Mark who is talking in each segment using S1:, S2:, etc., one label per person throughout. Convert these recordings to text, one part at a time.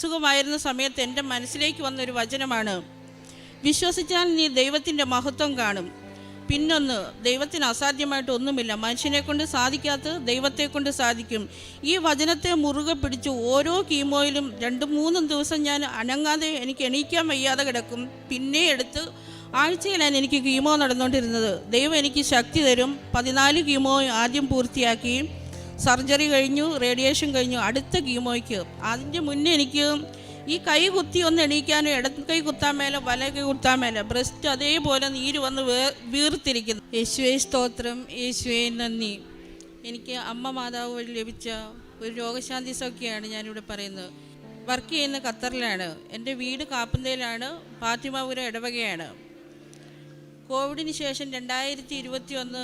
S1: അസുഖമായിരുന്ന സമയത്ത് എൻ്റെ മനസ്സിലേക്ക് വന്നൊരു വചനമാണ്, വിശ്വസിച്ചാൽ നീ ദൈവത്തിൻ്റെ മഹത്വം കാണും. പിന്നൊന്ന്, ദൈവത്തിന് അസാധ്യമായിട്ട് ഒന്നുമില്ല. മനുഷ്യനെ കൊണ്ട് സാധിക്കാത്ത ദൈവത്തെ കൊണ്ട് സാധിക്കും. ഈ വചനത്തെ മുറുകെ പിടിച്ചു ഓരോ കീമോയിലും 2-3 ദിവസം ഞാൻ അനങ്ങാതെ, എനിക്ക് എണീക്കാൻ വയ്യാതെ കിടക്കും. പിന്നെ എടുത്ത് ആഴ്ചയിലാണ് എനിക്ക് കീമോ നടന്നുകൊണ്ടിരുന്നത്. ദൈവം എനിക്ക് ശക്തി തരും. 14 കീമോ ആദ്യം പൂർത്തിയാക്കി. സർജറി കഴിഞ്ഞു, റേഡിയേഷൻ കഴിഞ്ഞു, അടുത്ത കീമോയ്ക്ക്. അതിൻ്റെ മുന്നേ എനിക്ക് ഈ കൈ കുത്തി ഒന്ന് എണീക്കാനോ, ഇടത്ത് കൈ കുത്താൻ മേലെ, വല കൈ കുത്താൻ മേലെ, ബ്രസ്റ്റ് അതേപോലെ നീര് വന്ന് വീർത്തിരിക്കുന്നു. യേശുവേ സ്തോത്രം, യേശുവേ നന്ദി. എനിക്ക് അമ്മ മാതാവ് വഴി ലഭിച്ച ഒരു രോഗശാന്തി സൗഖ്യമാണ് ഞാനിവിടെ പറയുന്നത്. വർക്ക് ചെയ്യുന്ന ഖത്തറിലാണ്. എൻ്റെ വീട് കാപ്പന്തയിലാണ്, ഫാത്തിമാപുരം ഇടവകയാണ്. കോവിഡിന് ശേഷം 2021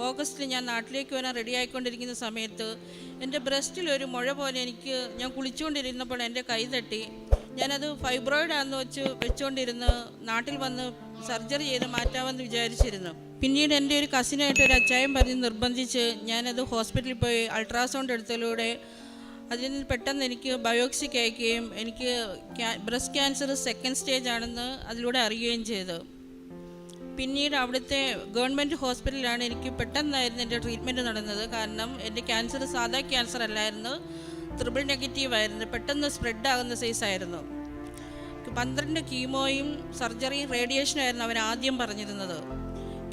S1: ഓഗസ്റ്റിൽ ഞാൻ നാട്ടിലേക്ക് വരാൻ റെഡി ആയിക്കൊണ്ടിരിക്കുന്ന സമയത്ത് എൻ്റെ ബ്രസ്റ്റിൽ ഒരു മുഴ പോലെ ഞാൻ കുളിച്ചുകൊണ്ടിരുന്നപ്പോൾ എൻ്റെ കൈ തട്ടി. ഞാനത് ഫൈബ്രോയിഡാണെന്ന് വെച്ചുകൊണ്ടിരുന്ന് നാട്ടിൽ വന്ന് സർജറി ചെയ്ത് മാറ്റാമെന്ന് വിചാരിച്ചിരുന്നു. പിന്നീട് എൻ്റെ ഒരു കസിനായിട്ട് ഒരു അച്ചായൻ പറഞ്ഞ് നിർബന്ധിച്ച് ഞാനത് ഹോസ്പിറ്റലിൽ പോയി അൾട്രാസൗണ്ട് എടുത്തതിലൂടെ അതിന് പെട്ടെന്ന് എനിക്ക് ബയോപ്സിക്ക് അയക്കുകയും എനിക്ക് ബ്രസ്റ്റ് ക്യാൻസർ 2nd സ്റ്റേജ് ആണെന്ന് അതിലൂടെ അറിയുകയും ചെയ്തു. പിന്നീട് അവിടുത്തെ ഗവൺമെൻറ് ഹോസ്പിറ്റലിലാണ് എനിക്ക് പെട്ടെന്നായിരുന്നു എൻ്റെ ട്രീറ്റ്മെൻറ്റ് നടന്നത്. കാരണം എൻ്റെ ക്യാൻസർ സാധാ ക്യാൻസർ അല്ലായിരുന്നു, ട്രിപ്പിൾ നെഗറ്റീവ് ആയിരുന്നു, പെട്ടെന്ന് സ്പ്രെഡ് ആകുന്ന സൈസായിരുന്നു. 12 കീമോയും സർജറിയും റേഡിയേഷനും ആയിരുന്നു അവർ ആദ്യം പറഞ്ഞിരുന്നത്.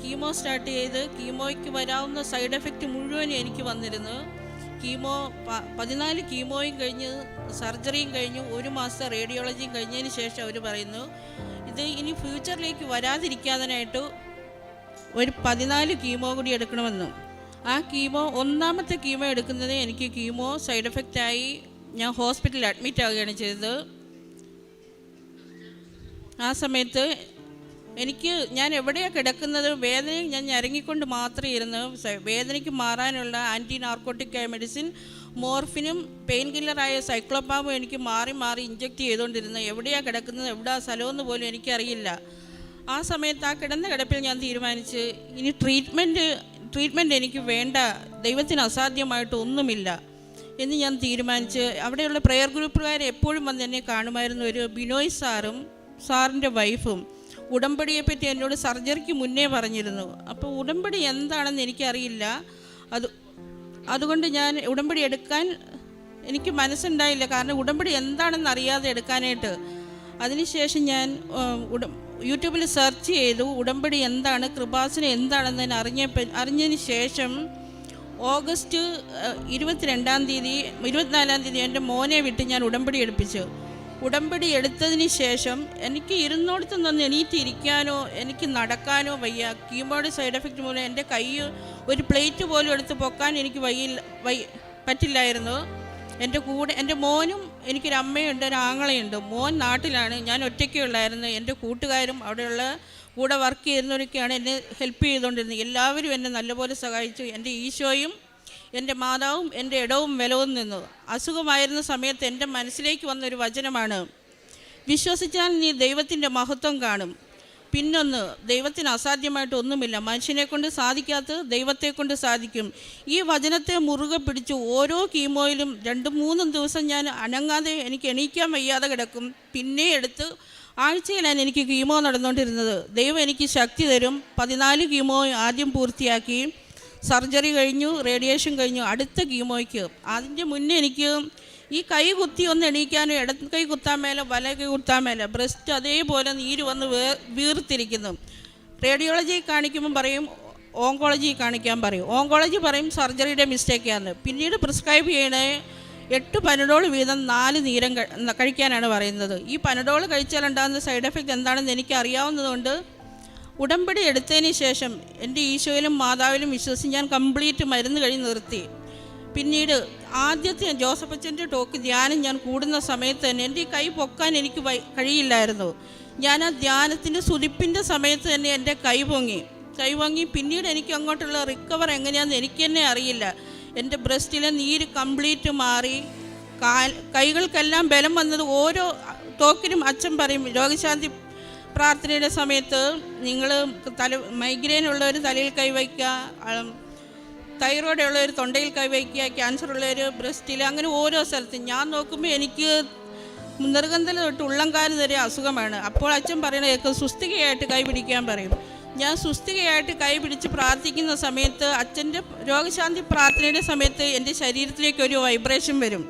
S1: കീമോ സ്റ്റാർട്ട് ചെയ്ത് കീമോയ്ക്ക് വരാവുന്ന സൈഡ് എഫക്റ്റ് മുഴുവനും എനിക്ക് വന്നിരുന്നു. 14 കീമോയും കഴിഞ്ഞ് സർജറിയും കഴിഞ്ഞു, 1 മാസത്തെ റേഡിയോളജിയും കഴിഞ്ഞതിന് ശേഷം അവർ പറയുന്നു, ഇത് ഇനി ഫ്യൂച്ചറിലേക്ക് വരാതിരിക്കാനായിട്ട് ഒരു 14 കീമോ കൂടി എടുക്കണമെന്ന്. ആ കീമോ, 1ാമത്തെ കീമോ എടുക്കുന്നത് എനിക്ക് കീമോ സൈഡ് എഫക്റ്റായി ഞാൻ ഹോസ്പിറ്റലിൽ അഡ്മിറ്റ് ആവുകയാണ് ചെയ്തത്. ആ സമയത്ത് ഞാൻ എവിടെയാണ് കിടക്കുന്നത്, വേദനയും ഞാൻ ഞരങ്ങിക്കൊണ്ട് മാത്രമേ ഇരുന്ന്. വേദനയ്ക്ക് മാറാനുള്ള ആൻറ്റി നാർക്കോട്ടിക്കായ മെഡിസിൻ, മോർഫിനും പെയിൻ കില്ലറായ സൈക്ലോപാമും എനിക്ക് മാറി മാറി ഇഞ്ചെക്റ്റ് ചെയ്തുകൊണ്ടിരുന്നു. എവിടെയാണ് കിടക്കുന്നത്, എവിടെയാണ് സ്ഥലമെന്ന് പോലും എനിക്കറിയില്ല. ആ സമയത്ത് ആ കിടന്ന കിടപ്പിൽ ഞാൻ തീരുമാനിച്ച് ഇനി ട്രീറ്റ്മെൻറ്റ് എനിക്ക് വേണ്ട, ദൈവത്തിന് അസാധ്യമായിട്ട് ഒന്നുമില്ല എന്ന് ഞാൻ തീരുമാനിച്ച് അവിടെയുള്ള പ്രെയർ ഗ്രൂപ്പുകാർ എപ്പോഴും വന്ന് എന്നെ കാണുമായിരുന്നു. ഒരു ബിനോയ് സാറിൻ്റെ വൈഫും ഉടമ്പടിയെപ്പറ്റി എന്നോട് സർജറിക്ക് മുന്നേ പറഞ്ഞിരുന്നു. അപ്പോൾ ഉടമ്പടി എന്താണെന്ന് എനിക്കറിയില്ല. അതുകൊണ്ട് ഞാൻ ഉടമ്പടി എടുക്കാൻ എനിക്ക് മനസ്സുണ്ടായില്ല. കാരണം ഉടമ്പടി എന്താണെന്ന് അറിയാതെ എടുക്കാനായിട്ട്. അതിനുശേഷം ഞാൻ യൂട്യൂബിൽ സെർച്ച് ചെയ്തു ഉടമ്പടി എന്താണ്, കൃപാസനം എന്താണെന്ന് ഞാൻ അറിഞ്ഞതിന് ശേഷം ഓഗസ്റ്റ് 24-ാം തീയതി എൻ്റെ മോനെ വിട്ട് ഞാൻ ഉടമ്പടി എടുപ്പിച്ചു. ഉടമ്പടി എടുത്തതിന് ശേഷം എനിക്ക് ഇരുന്നോടത്ത് നിന്ന് എണീറ്റിരിക്കാനോ എനിക്ക് നടക്കാനോ വയ്യ. കീമോയുടെ സൈഡ് എഫക്റ്റ് മൂലം എൻ്റെ കൈ ഒരു പ്ലേറ്റ് പോലും എടുത്ത് പൊക്കാൻ എനിക്ക് പറ്റില്ലായിരുന്നു. എൻ്റെ കൂടെ എൻ്റെ മോനും, എനിക്കൊരു അമ്മയുണ്ട്, ഒരു ആങ്ങളയുണ്ട്. മോൻ നാട്ടിലാണ്, ഞാൻ ഒറ്റയ്ക്കുള്ളായിരുന്നു. എൻ്റെ കൂട്ടുകാരും അവിടെയുള്ള കൂടെ വർക്ക് ചെയ്യുന്നവരൊക്കെയാണ് എന്നെ ഹെൽപ്പ് ചെയ്തുകൊണ്ടിരുന്നത്. എല്ലാവരും എന്നെ നല്ലപോലെ സഹായിച്ചു. എൻ്റെ ഈശോയും എൻ്റെ മാതാവും എൻ്റെ ഇടവും വിലവും നിന്നു. അസുഖമായിരുന്ന സമയത്ത് എൻ്റെ മനസ്സിലേക്ക് വന്നൊരു വചനമാണ്, വിശ്വസിച്ചാൽ നീ ദൈവത്തിൻ്റെ മഹത്വം കാണും. പിന്നൊന്ന്, ദൈവത്തിന് അസാധ്യമായിട്ട് ഒന്നുമില്ല. മനുഷ്യനെ കൊണ്ട് സാധിക്കാത്ത ദൈവത്തെ കൊണ്ട് സാധിക്കും. ഈ വചനത്തെ മുറുകെ പിടിച്ചു ഓരോ കീമോയിലും 2-3 ദിവസം ഞാൻ അനങ്ങാതെ, എനിക്ക് എണീക്കാൻ വയ്യാതെ കിടക്കും. പിന്നെ എടുത്ത് ആഴ്ചയിലാണ് എനിക്ക് കീമോ നടന്നുകൊണ്ടിരുന്നത്. ദൈവം എനിക്ക് ശക്തി തരും. 14 കീമോ ആദ്യം പൂർത്തിയാക്കി. സർജറി കഴിഞ്ഞു, റേഡിയേഷൻ കഴിഞ്ഞു, അടുത്ത കീമോയ്ക്ക്. അതിൻ്റെ മുന്നേ എനിക്ക് ഈ കൈ കുത്തി ഒന്ന് എണീക്കാനോ, ഇടത്ത് കൈ കുത്താൻ മേലെ, വല കൈ കുത്താൻ മേലെ, ബ്രസ്റ്റ് അതേപോലെ നീര് വന്ന് വീർത്തിരിക്കുന്നു. റേഡിയോളജി കാണിക്കുമ്പോൾ പറയും ഓങ്കോളജി കാണിക്കാൻ പറയും. ഓങ്കോളജി പറയും സർജറിയുടെ മിസ്റ്റേക്കാണ്. പിന്നീട് പ്രിസ്ക്രൈബ് ചെയ്യണേ 8 പനഡോൾ വീതം 4 നേരം കഴിക്കാനാണ് പറയുന്നത്. ഈ പനഡോൾ കഴിച്ചാലുണ്ടാകുന്ന സൈഡ് എഫക്റ്റ് എന്താണെന്ന് എനിക്ക് അറിയാവുന്നതുകൊണ്ട് ഉടമ്പടി എടുത്തതിന് ശേഷം എൻ്റെ ഈശോയിലും മാതാവിലും വിശ്വസിച്ച് ഞാൻ കംപ്ലീറ്റ് മരുന്ന് കഴിഞ്ഞ് നിർത്തി. പിന്നീട് ആദ്യത്തെ ജോസഫ് അച്ഛൻ്റെ ടോക്ക് ധ്യാനം ഞാൻ കൂടുന്ന സമയത്ത് തന്നെ എൻ്റെ ഈ കൈ പൊക്കാൻ എനിക്ക് കഴിയില്ലായിരുന്നു. ഞാൻ ആ ധ്യാനത്തിൻ്റെ സുതിപ്പിൻ്റെ സമയത്ത് തന്നെ എൻ്റെ കൈ പൊങ്ങി. പിന്നീട് എനിക്ക് അങ്ങോട്ടുള്ള റിക്കവർ എങ്ങനെയാണെന്ന് എനിക്ക് തന്നെ അറിയില്ല. എൻ്റെ ബ്രസ്റ്റിലെ നീര് കംപ്ലീറ്റ് മാറി. കൈകൾക്കെല്ലാം ബലം വന്നത് ഓരോ ടോക്കിനും അച്ഛൻ പറയും, രോഗശാന്തി പ്രാർത്ഥനയുടെ സമയത്ത് നിങ്ങൾ മൈഗ്രെയിൻ ഉള്ളവർ തലയിൽ കൈവയ്ക്കുക, തൈറോയ്ഡ് ഉള്ളവർ തൊണ്ടയിൽ കൈവയ്ക്കുക, ക്യാൻസർ ഉള്ളവർ ബ്രസ്റ്റിൽ, അങ്ങനെ ഓരോ സ്ഥലത്തും. ഞാൻ നോക്കുമ്പോൾ എനിക്ക് മുന്നറുകന്തൽ തൊട്ട് ഉള്ളംകാല് വരെ അസുഖമാണ്. അപ്പോൾ അച്ഛൻ പറയണ കേൾക്കും, സുസ്ഥികയായിട്ട് കൈ പിടിക്കാൻ പറയും. ഞാൻ സുസ്ഥികയായിട്ട് കൈ പിടിച്ച് പ്രാർത്ഥിക്കുന്ന സമയത്ത്, അച്ഛൻ്റെ രോഗശാന്തി പ്രാർത്ഥനയുടെ സമയത്ത് എൻ്റെ ശരീരത്തിലേക്ക് ഒരു വൈബ്രേഷൻ വരും.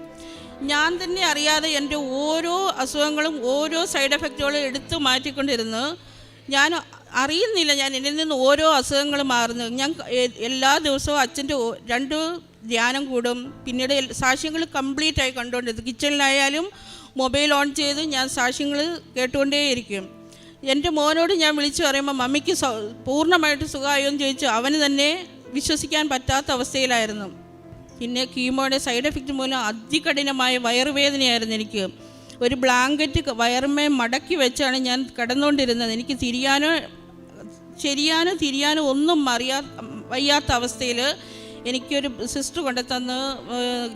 S1: ഞാൻ തന്നെ അറിയാതെ എൻ്റെ ഓരോ അസുഖങ്ങളും ഓരോ സൈഡ് എഫക്റ്റുകളും എടുത്തു മാറ്റിക്കൊണ്ടിരുന്നു. ഞാൻ അറിയുന്നില്ല ഞാൻ എന്നിൽ നിന്ന് ഓരോ അസുഖങ്ങൾ മാറുന്നു. ഞാൻ എല്ലാ ദിവസവും അച്ഛൻ്റെ 2 ധ്യാനം കൂടും. പിന്നീട് സാക്ഷ്യങ്ങൾ കംപ്ലീറ്റ് ആയി കണ്ടുകൊണ്ടിരുന്നു. കിച്ചണിലായാലും മൊബൈൽ ഓൺ ചെയ്ത് ഞാൻ സാക്ഷ്യങ്ങൾ കേട്ടുകൊണ്ടേയിരിക്കും. എൻ്റെ മോനോട് ഞാൻ വിളിച്ചു പറയുമ്പോൾ മമ്മിക്ക് പൂർണ്ണമായിട്ട് സുഖമായോ എന്ന് ചോദിച്ചു. അവന് തന്നെ വിശ്വസിക്കാൻ പറ്റാത്ത അവസ്ഥയിലായിരുന്നു. പിന്നെ കീമോയുടെ സൈഡ് എഫക്റ്റ് മൂലം അതികഠിനമായ വയറുവേദനയായിരുന്നു എനിക്ക്. ഒരു ബ്ലാങ്കറ്റ് വയറുമേ മടക്കി വെച്ചാണ് ഞാൻ കിടന്നുകൊണ്ടിരുന്നത്. എനിക്ക് തിരിയാനോ ഒന്നും വയ്യാത്ത അവസ്ഥയിൽ എനിക്കൊരു സിസ്റ്റർ കൊണ്ടുതന്ന്,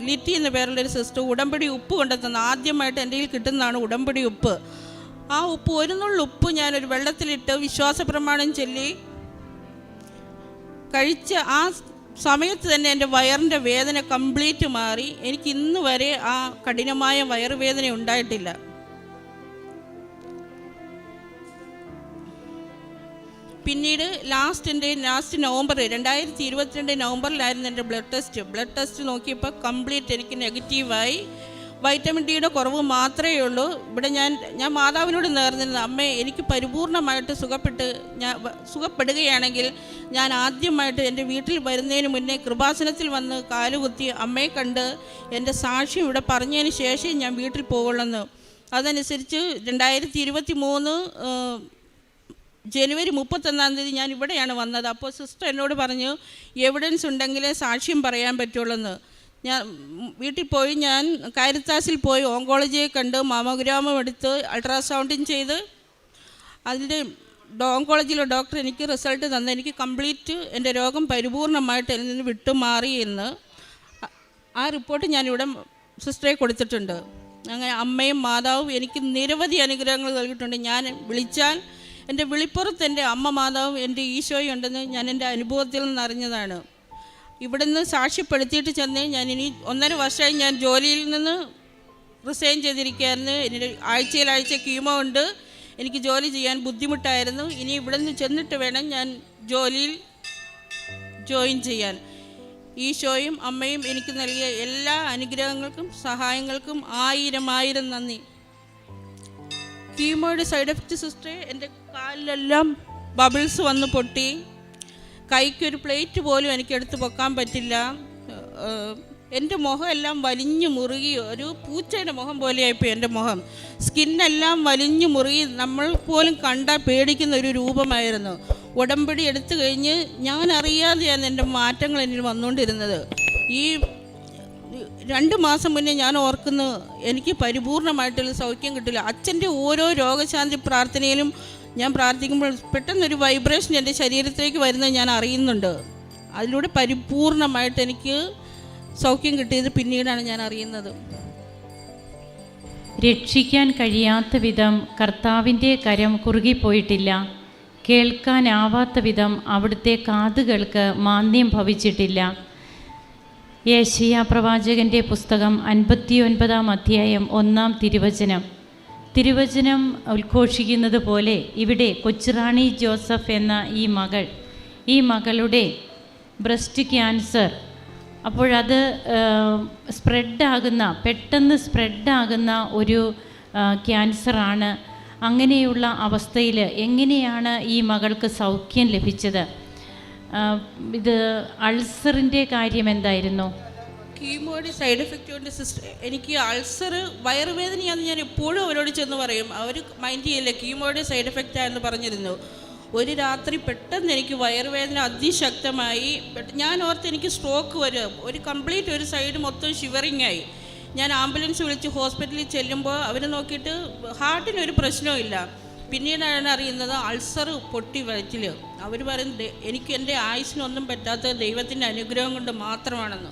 S1: ലിറ്റി എന്ന പേരുള്ളൊരു സിസ്റ്റർ ഉടമ്പടി ഉപ്പ് കൊണ്ടുതന്ന്. ആദ്യമായിട്ട് എൻ്റെ കയ്യിൽ കിട്ടുന്നതാണ് ഉടമ്പടി ഉപ്പ്. ആ ഉപ്പ്, 1 നുള്ള് ഉപ്പ് ഞാനൊരു വെള്ളത്തിലിട്ട് വിശ്വാസ പ്രമാണം ചൊല്ലി കഴിച്ച ആ സമയത്ത് തന്നെ എൻ്റെ വയറിൻ്റെ വേദന കംപ്ലീറ്റ് മാറി. എനിക്ക് ഇന്ന് വരെ ആ കഠിനമായ വയറുവേദന ഉണ്ടായിട്ടില്ല. പിന്നീട് ലാസ്റ്റ് നവംബർ 2022 നവംബറിലായിരുന്നു എൻ്റെ ബ്ലഡ് ടെസ്റ്റ് നോക്കിയപ്പോൾ കംപ്ലീറ്റ് എനിക്ക് നെഗറ്റീവായി. വൈറ്റമിൻ ഡിയുടെ കുറവ് മാത്രമേ ഉള്ളൂ. ഇവിടെ ഞാൻ മാതാവിനോട് നേർന്നിരുന്നു, അമ്മേ എനിക്ക് പരിപൂർണമായിട്ട് സുഖപ്പെടുകയാണെങ്കിൽ ഞാൻ ആദ്യമായിട്ട് എൻ്റെ വീട്ടിൽ വരുന്നതിന് മുന്നേ കൃപാസനത്തിൽ വന്ന് കാലുകുത്തി അമ്മയെ കണ്ട് എൻ്റെ സാക്ഷ്യം ഇവിടെ പറഞ്ഞതിന് ശേഷം ഞാൻ വീട്ടിൽ പോകുള്ളെന്ന്. അതനുസരിച്ച് 2023 ജനുവരി 31-ാം തീയതി ഞാൻ ഇവിടെയാണ് വന്നത്. അപ്പോൾ സിസ്റ്റർ എന്നോട് പറഞ്ഞു, എവിഡൻസ് ഉണ്ടെങ്കിലേ സാക്ഷ്യം പറയാൻ പറ്റുള്ളൂ. ഞാൻ വീട്ടിൽ പോയി, ഞാൻ കാരിത്താസിൽ പോയി ഓങ്കോളജിയെ കണ്ട് മാമോഗ്രാമം എടുത്ത് അൾട്രാസൗണ്ടും ചെയ്ത് അതിൻ്റെ ഓങ്കോളജിയിലെ ഡോക്ടർ എനിക്ക് റിസൾട്ട് തന്നു. എനിക്ക് കംപ്ലീറ്റ് എൻ്റെ രോഗം പരിപൂർണമായിട്ട് അതിൽ നിന്ന് വിട്ടുമാറി എന്ന് ആ റിപ്പോർട്ട് ഞാനിവിടെ സിസ്റ്ററെ കൊടുത്തിട്ടുണ്ട്. അങ്ങനെ അമ്മയും മാതാവും എനിക്ക് നിരവധി അനുഗ്രഹങ്ങൾ നൽകിയിട്ടുണ്ട്. ഞാൻ വിളിച്ചാൽ എൻ്റെ വിളിപ്പുറത്ത് എൻ്റെ അമ്മ മാതാവും എൻ്റെ ഈശോയും ഉണ്ടെന്ന് ഞാൻ എൻ്റെ അനുഭവത്തിൽ നിന്ന് അറിഞ്ഞതാണ്. ഇവിടെ നിന്ന് സാക്ഷ്യപ്പെടുത്തിയിട്ട് ചെന്ന് ഞാനിനി 1.5 വർഷമായി ഞാൻ ജോലിയിൽ നിന്ന് റിസൈൻ ചെയ്തിരിക്കുകയായിരുന്നു. എനിക്ക് ആഴ്ച കീമോ ഉണ്ട്. എനിക്ക് ജോലി ചെയ്യാൻ ബുദ്ധിമുട്ടായിരുന്നു. ഇനി ഇവിടെ നിന്ന് ചെന്നിട്ട് വേണം ഞാൻ ജോലിയിൽ ജോയിൻ ചെയ്യാൻ. ഈശോയും അമ്മയും എനിക്ക് നൽകിയ എല്ലാ അനുഗ്രഹങ്ങൾക്കും സഹായങ്ങൾക്കും 1000 നന്ദി. കീമോയുടെ സൈഡ് എഫക്റ്റ് സിസ്റ്ററെ, എൻ്റെ കാലിലെല്ലാം ബബിൾസ് വന്ന് പൊട്ടി. കൈക്കൊരു പ്ലേറ്റ് പോലും എനിക്ക് എടുത്ത് പൊക്കാൻ പറ്റില്ല. എൻ്റെ മുഖം എല്ലാം വലിഞ്ഞു മുറുകി, ഒരു പൂച്ചയുടെ മുഖം പോലെയായിപ്പോയി എൻ്റെ മുഖം. സ്കിന്നെല്ലാം വലിഞ്ഞു മുറുകി, നമ്മൾ പോലും കണ്ടാൽ പേടിക്കുന്ന ഒരു രൂപമായിരുന്നു. ഉടമ്പടി എടുത്തു കഴിഞ്ഞ് ഞാൻ അറിയാതെയാണ് എൻ്റെ മാറ്റങ്ങൾ എന്നിൽ വന്നുകൊണ്ടിരുന്നത്. ഈ 2 മാസം മുന്നേ ഞാൻ ഓർക്കുന്നു, എനിക്ക് പരിപൂർണമായിട്ടുള്ള സൗഖ്യം കിട്ടില്ല. അച്ഛൻ്റെ ഓരോ രോഗശാന്തി പ്രാർത്ഥനയിലും ഞാൻ പ്രാർത്ഥിക്കുമ്പോൾ പെട്ടെന്നൊരു വൈബ്രേഷൻ എൻ്റെ ശരീരത്തിലേക്ക് വരുന്നത് ഞാൻ അറിയുന്നുണ്ട്. അതിലൂടെ പരിപൂർണമായിട്ട് എനിക്ക് സൗഖ്യം കിട്ടിയത് പിന്നീടാണ് ഞാൻ അറിയുന്നത്.
S2: രക്ഷിക്കാൻ കഴിയാത്ത വിധം കർത്താവിൻ്റെ കരം കുറുകിപ്പോയിട്ടില്ല. കേൾക്കാനാവാത്ത വിധം അവിടുത്തെ കാതുകൾക്ക് മാന്ദ്യം ഭവിച്ചിട്ടില്ല. യെശയ്യാ പ്രവാചകൻ്റെ പുസ്തകം 59-ാം അധ്യായം 1-ാം തിരുവചനം ഉദ്ഘോഷിക്കുന്നത് പോലെ ഇവിടെ കൊച്ചുറാണി ജോസഫ് എന്ന ഈ മകളുടെ ബ്രസ്റ്റ് ക്യാൻസർ, അപ്പോഴത് പെട്ടെന്ന് സ്പ്രെഡാകുന്ന ഒരു ക്യാൻസറാണ്. അങ്ങനെയുള്ള അവസ്ഥയിൽ എങ്ങനെയാണ് ഈ മകൾക്ക് സൗഖ്യം ലഭിച്ചത്? ഇത് അൾസറിൻ്റെ കാര്യം എന്തായിരുന്നു?
S1: കീമോയുടെ സൈഡ് എഫക്റ്റ് കൊണ്ട് സിസ്റ്റർ, എനിക്ക് അൾസർ വയറുവേദനയാണെന്ന് ഞാൻ എപ്പോഴും അവരോട് ചെന്ന് പറയും. അവർ മൈൻഡ് ചെയ്യില്ല. കീമോയുടെ സൈഡ് എഫക്റ്റ് ആയെന്ന് പറഞ്ഞിരുന്നു. ഒരു രാത്രി പെട്ടെന്ന് എനിക്ക് വയറുവേദന അതിശക്തമായി. ഞാൻ ഓർത്ത് എനിക്ക് സ്ട്രോക്ക് വരും. ഒരു സൈഡ് മൊത്തം ഷിവറിങ് ആയി. ഞാൻ ആംബുലൻസ് വിളിച്ച് ഹോസ്പിറ്റലിൽ ചെല്ലുമ്പോൾ അവർ നോക്കിയിട്ട് ഹാർട്ടിനൊരു പ്രശ്നവും. പിന്നീടാണ് അറിയുന്നത് അൾസർ പൊട്ടി വയറ്റിൽ. അവർ പറയുന്നത് എനിക്ക് എൻ്റെ ആയുസ്സിനൊന്നും പറ്റാത്ത ദൈവത്തിൻ്റെ അനുഗ്രഹം കൊണ്ട് മാത്രമാണെന്ന്.